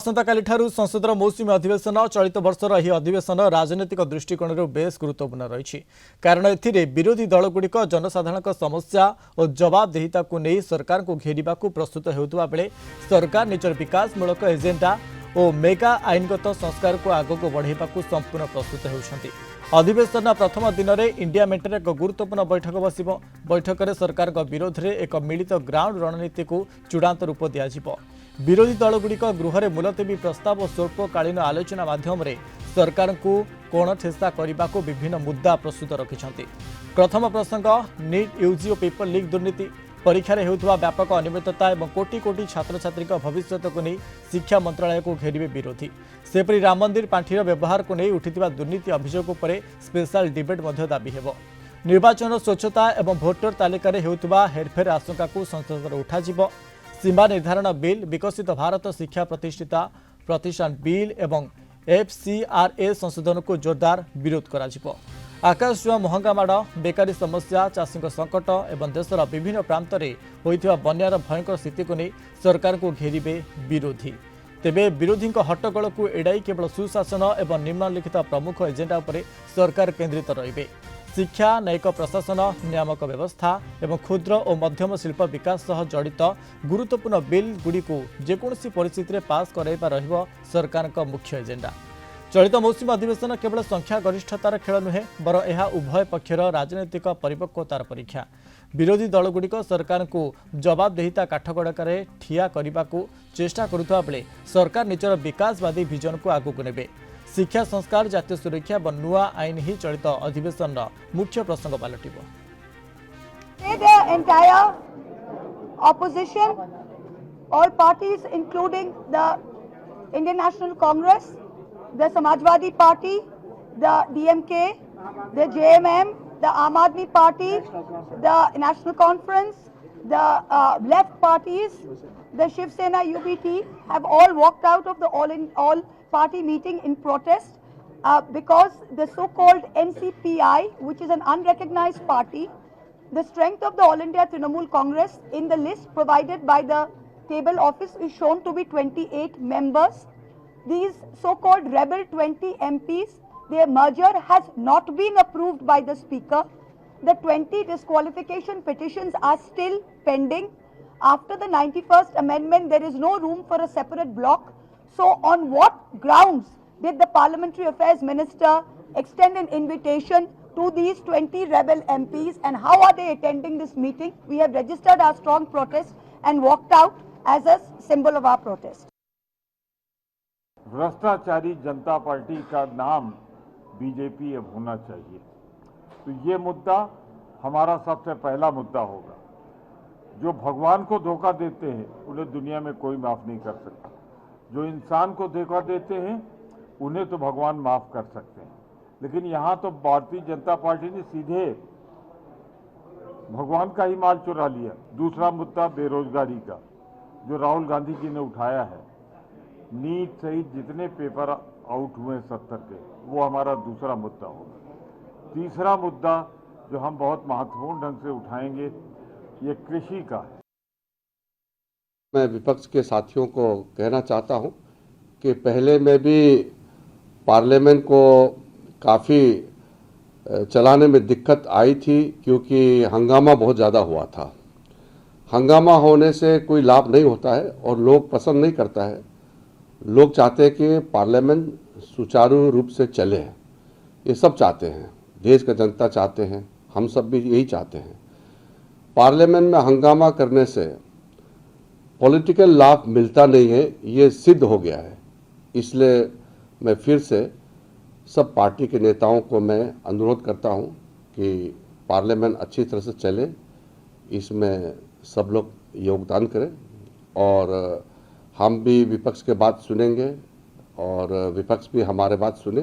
आसंताकाली संसदर मौसुमी अधिवेशन चलित वर्षर यह अधिवेशन राजनैतिक दृष्टिकोण बेस गुरुत्वपूर्ण रही कारण विरोधी दलगुड़िक जनसाधारण समस्या और जवाबदेहिता को नहीं सरकार को घेरने को प्रस्तुत होता बेले सरकार निजर विकासमूलक एजेंडा और मेगा आईनगत संस्कार को आगक बढ़ावा को संपूर्ण प्रस्तुत होती। अधिवेशन प्रथम दिन में इंडिया मेंटर एक गुरुत्वपूर्ण बैठक बस बैठक में सरकार विरोध में एक मिलित ग्राउंड रणनीति को चूड़ांत रूप दिज्व। विरोधी दलगुड़िक गृह में मुलतवी प्रस्ताव और स्वल्पकालीन आलोचना माध्यम सरकार को कोण ठेसा करने को विभिन्न मुद्दा प्रस्तुत रखिंट। प्रथम प्रसंग नीट यूजी और पेपर लीक दुर्नीति, परीक्षा होता व्यापक अनियमितता और कोटी कोटी छात्र छात्री भविष्य को नहीं शिक्षा मंत्रालय को घेरिवे विरोधी। सेपरी राम मंदिर पांठिर व्यवहार को नहीं उठिथिबा दुर्नीति अभियोग पर स्पेशल डिबेट दाबी हेबो। निर्वाचन स्वच्छता और भोटर तालिका होता हेरफेर आशंका को संसद में उठाଯିବ। सीमा निर्धारण बिल, विकसित भारत शिक्षा प्रतिष्ठान बिल एवं FCRA संशोधन को जोरदार विरोध कराजिବ। आकाश छुआ महंगा माड़, बेकारी समस्या, चाषी संकट एवं देशर विभिन्न प्रांत में होइथिबा बन्यार भयंकर स्थिति को नहीं सरकार को घेरिवे विरोधी। तेबे विरोधी हट्टगोल को एड़ाई केवल सुशासन एवं निम्नलिखित प्रमुख एजेंडा उपर सरकार केन्द्रित रहिबे। शिक्षा, न्यायिक प्रशासन, नियामक व्यवस्था एवं क्षुद्र और मध्यम शिल्प विकास सह जड़ित गुरुत्वपूर्ण बिल गुड़ी को जेकोसी परिस्थिति में पास कराइबा रहिबो सरकार का मुख्य एजेंडा। चलित मौसुमी अधिवेशन केवल संख्या गरिष्ठतार खेल नुहे बर यह उभय पक्षर राजनैतिक परिपक्वतार परीक्षा। विरोधी दलगुड़िक सरकार को जवाबदेहिता काठगड़ार ठिया करने को चेष्टा करुवा बेले सरकार निजर विकासवादी विजन को आगक नेबे। शिक्षा संस्कार, जातीय सुरक्षा और नुआ आईन ही चलित अधिवेशन मुख्य प्रसंग पलटिबो। The entire opposition, all parties including the Indian National Congress, the Samajwadi Party, the DMK, the JMM, the Aam Aadmi Party, the National Conference, the left parties, the Shiv Sena UBT have all walked out of the all party meeting in protest because the so-called NCPI, which is an unrecognized party, the strength of the All India Trinamool Congress in the list provided by the table office is shown to be 28 members. These so-called rebel 20 MPs, their merger has not been approved by the Speaker. The 20 disqualification petitions are still pending. After the 91st Amendment, there is no room for a separate block. So on what grounds did the Parliamentary Affairs Minister extend an invitation to these 20 rebel MPs and how are they attending this meeting? We have registered our strong protest and walked out as a symbol of our protest. भ्रष्टाचारी जनता party का नाम BJP अब होना चाहिए। तो ये मुद्दा हमारा सबसे पहला मुद्दा होगा। जो भगवान को धोखा देते हैं उन्हें दुनिया में कोई माफ नहीं कर सकता। जो इंसान को धोखा देते हैं उन्हें तो भगवान माफ कर सकते हैं, लेकिन यहाँ तो भारतीय जनता पार्टी ने सीधे भगवान का ही माल चुरा लिया। दूसरा मुद्दा बेरोजगारी का, जो राहुल गांधी जी ने उठाया है। नीट सहित जितने पेपर आउट हुए 70 के, वो हमारा दूसरा मुद्दा होगा। तीसरा मुद्दा जो हम बहुत महत्वपूर्ण ढंग से उठाएंगे, ये कृषि का है। मैं विपक्ष के साथियों को कहना चाहता हूं कि पहले में भी पार्लियामेंट को काफ़ी चलाने में दिक्कत आई थी, क्योंकि हंगामा बहुत ज़्यादा हुआ था। हंगामा होने से कोई लाभ नहीं होता है और लोग पसंद नहीं करता है। लोग चाहते हैं कि पार्लियामेंट सुचारू रूप से चले। ये सब चाहते हैं, देश का जनता चाहते हैं, हम सब भी यही चाहते हैं। पार्लियामेंट में हंगामा करने से पॉलिटिकल लाभ मिलता नहीं है, ये सिद्ध हो गया है। इसलिए मैं फिर से सब पार्टी के नेताओं को मैं अनुरोध करता हूं कि पार्लियामेंट अच्छी तरह से चले, इसमें सब लोग योगदान करें और हम भी विपक्ष के बात सुनेंगे और विपक्ष भी हमारे बात सुने।